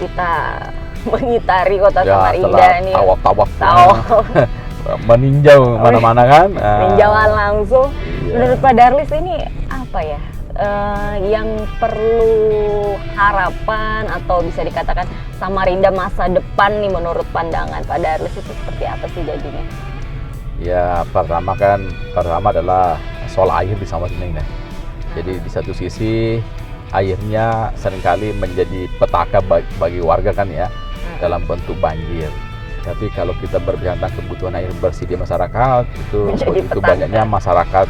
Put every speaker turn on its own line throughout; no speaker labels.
kita mengitari kota
Ya,
Samarinda
setelah
nih.
tawaf-tawaf
Tawaf.
meninjau mana-mana kan.
Meninjauan langsung.
Iya.
Menurut Pak Darlis ini apa ya yang perlu harapan atau bisa dikatakan Samarinda masa depan nih menurut pandangan Pak Darlis itu seperti apa sih jadinya?
Ya, pertama adalah soal air di Samarinda ini. Jadi di satu sisi airnya seringkali menjadi petaka bagi warga kan ya, dalam bentuk banjir. Tapi kalau kita berbicara tentang kebutuhan air bersih di masyarakat, itu begitu banyaknya masyarakat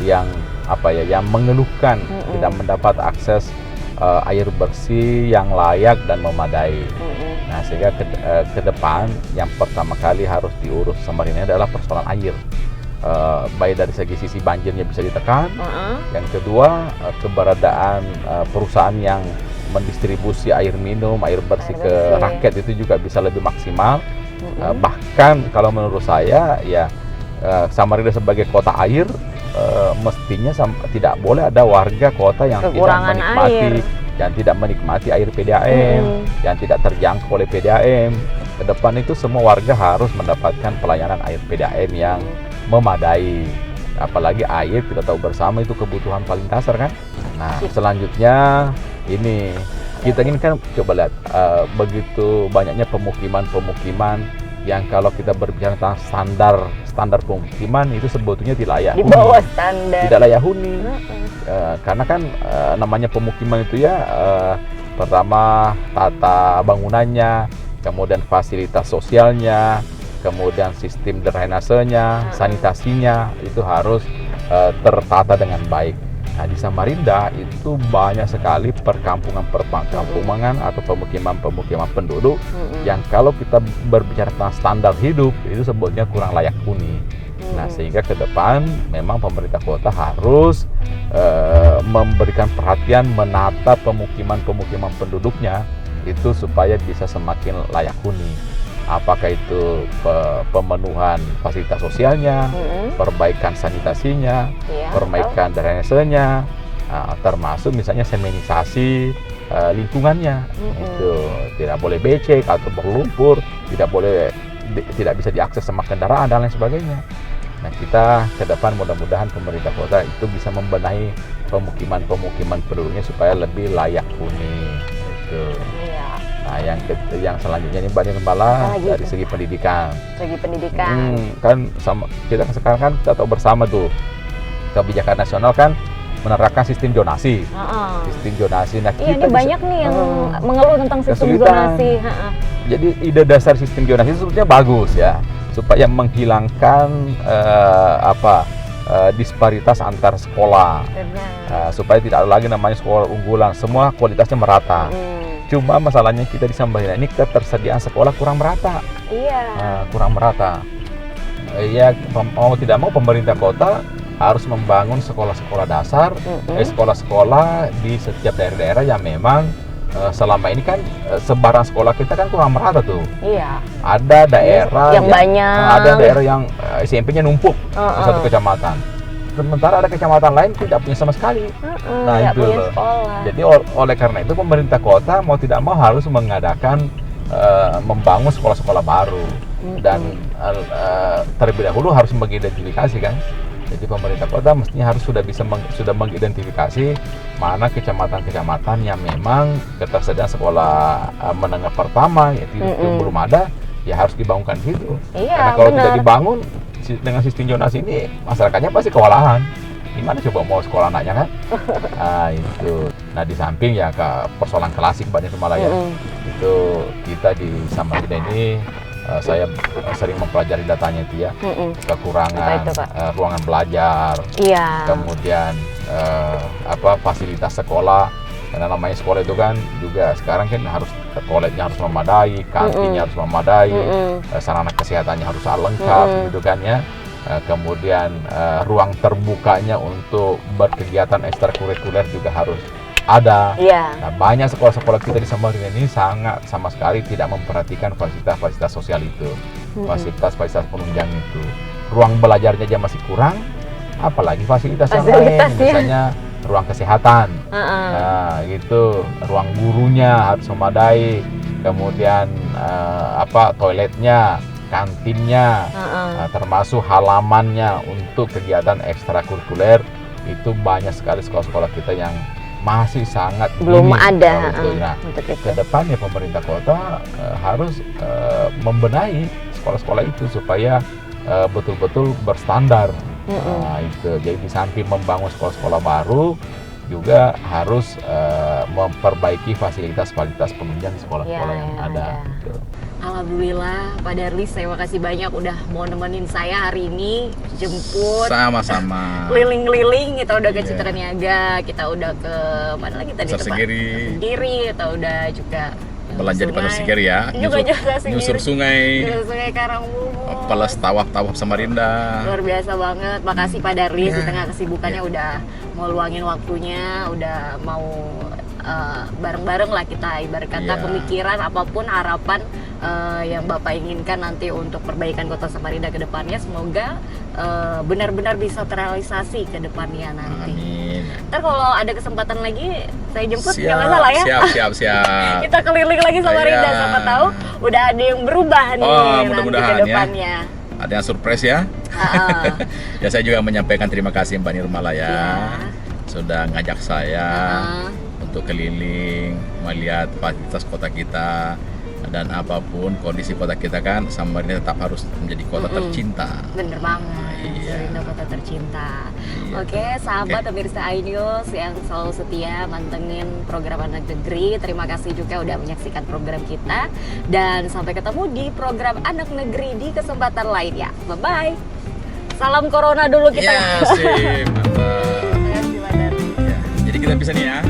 yang yang mengeluhkan tidak mendapat akses air bersih yang layak dan memadai. Nah, sehingga ke depan yang pertama kali harus diurus Samarinda adalah persoalan air. Baik dari sisi banjirnya bisa ditekan. Yang kedua, keberadaan perusahaan yang mendistribusi air minum, air bersih ke rakyat itu juga bisa lebih maksimal. Bahkan kalau menurut saya ya Samarinda sebagai kota air mestinya tidak boleh ada warga kota yang tidak menikmati air PDAM, yang tidak terjangkau oleh PDAM. Ke depan itu semua warga harus mendapatkan pelayanan air PDAM yang memadai. Apalagi air kita tahu bersama itu kebutuhan paling dasar kan. Nah, selanjutnya ini kita ingin kan coba lihat begitu banyaknya pemukiman yang kalau kita berbicara tentang standar pemukiman itu sebetulnya tidak layak
di bawah standar,
tidak layak huni. Karena kan namanya pemukiman itu ya pertama tata bangunannya, kemudian fasilitas sosialnya, kemudian sistem drainasenya, sanitasinya itu harus tertata dengan baik. Nah, di Samarinda itu banyak sekali perkampungan atau pemukiman penduduk yang kalau kita berbicara tentang standar hidup itu sebetulnya kurang layak huni. Nah, sehingga ke depan memang pemerintah kota harus memberikan perhatian menata pemukiman penduduknya itu supaya bisa semakin layak huni. Apakah itu pemenuhan fasilitas sosialnya, perbaikan sanitasinya, perbaikan drainasenya, termasuk misalnya semenisasi lingkungannya. Itu tidak boleh becek atau berlumpur, tidak bisa diakses sama kendaraan dan lain sebagainya. Nah, kita ke depan mudah-mudahan pemerintah kota itu bisa membenahi pemukiman penduduknya supaya lebih layak huni. Itu. Nah, yang selanjutnya ini Mbak Nirmala dari segi pendidikan. Kan kita sekarang kan kita tahu bersama tuh kebijakan nasional kan menerapkan sistem zonasi. Sistem zonasi. Nah,
ini banyak nih yang mengeluh tentang sistem zonasi.
Jadi ide dasar sistem zonasi itu sebetulnya bagus ya, supaya menghilangkan disparitas antar sekolah. Supaya tidak ada lagi namanya sekolah unggulan, semua kualitasnya merata. Cuma masalahnya kita di Samarinda ini ketersediaan sekolah kurang merata. Kurang merata. Ya, mau tidak mau pemerintah kota harus membangun sekolah-sekolah dasar, sekolah-sekolah di setiap daerah-daerah yang memang selama ini kan sebaran sekolah kita kan kurang merata tuh. Ada daerah
yang banyak.
Ada daerah yang SMP-nya numpuk di satu kecamatan. Sementara ada kecamatan lain tidak punya sama sekali. Nah, itu loh. Jadi oleh karena itu pemerintah kota mau tidak mau harus mengadakan membangun sekolah-sekolah baru dan terlebih dahulu harus mengidentifikasi kan. Jadi pemerintah kota mestinya harus sudah mengidentifikasi mana kecamatan-kecamatan yang memang ketersediaan sekolah menengah pertama itu belum ada, ya harus dibangunkan gitu. Karena kalau tidak dibangun dengan sistem zonasi ini masyarakatnya pasti kewalahan. Gimana coba mau sekolah anaknya kan? Nah, itu. Nah, di samping ya ke persoalan klasik Mbak Nirmala ya. Itu kita di Samarinda ini saya sering mempelajari datanya itu ya. Kekurangan ruangan belajar. Kemudian fasilitas sekolah. Karena namanya sekolah itu kan juga sekarang kan harus toiletnya harus memadai, kantinnya harus memadai, sarana kesehatannya harus lengkap gitu kan ya. Kemudian ruang terbukanya untuk berkegiatan ekstrakurikuler juga harus ada. Nah, banyak sekolah-sekolah kita di Samarinda ini sama sekali tidak memperhatikan fasilitas sosial itu, fasilitas penunjang itu. Ruang belajarnya aja masih kurang, apalagi fasilitas yang lain, misalnya ruang kesehatan, nah gitu, ruang gurunya harus memadai, kemudian toiletnya, kantinnya, termasuk halamannya untuk kegiatan ekstrakurikuler, itu banyak sekali sekolah-sekolah kita yang masih sangat
belum ada.
Nah, kedepannya pemerintah kota harus membenahi sekolah-sekolah itu supaya betul-betul berstandar. Nah, itu jadi di samping membangun sekolah-sekolah baru, juga harus memperbaiki fasilitas penunjang di sekolah-sekolah yang ada.
Alhamdulillah, Pak Darlis, terima kasih banyak udah mau nemenin saya hari ini, jemput.
Sama-sama.
Keliling-keliling, kita udah ke Citraniaga, kita udah ke mana lagi tadi?
Pasar Segiri,
kita udah juga
belanja di Pasar Segiri ya, nyusur sungai Karangwungu, Peles tawaf Samarinda.
Luar biasa banget, makasih Pak Darlis di tengah kesibukannya udah mau luangin waktunya, udah mau bareng-bareng lah kita ibarat kata pemikiran apapun harapan yang Bapak inginkan nanti untuk perbaikan Kota Samarinda ke depannya, semoga benar-benar bisa terrealisasi ke depannya nanti.
Amin.
Ntar kalau ada kesempatan lagi saya jemput, nggak masalah ya?
Siap.
Kita keliling lagi Samarinda, siapa tahu udah ada yang berubah nih nanti ke depannya.
Ada yang surprise ya. Ya, saya juga menyampaikan terima kasih Mbak Nirmala ya, sudah ngajak saya untuk keliling melihat fasilitas kota kita, dan apapun kondisi kota kita kan, Samarinda tetap harus menjadi kota tercinta.
Bener banget, Samarinda kota tercinta. Oke, sahabat pemirsa iNews yang selalu setia mantengin program Anak Negeri, terima kasih juga udah menyaksikan program kita, dan sampai ketemu di program Anak Negeri di kesempatan lain ya. Bye-bye. Salam corona dulu kita.
Iya sih, mantap. Jadi kita bisa nih ya.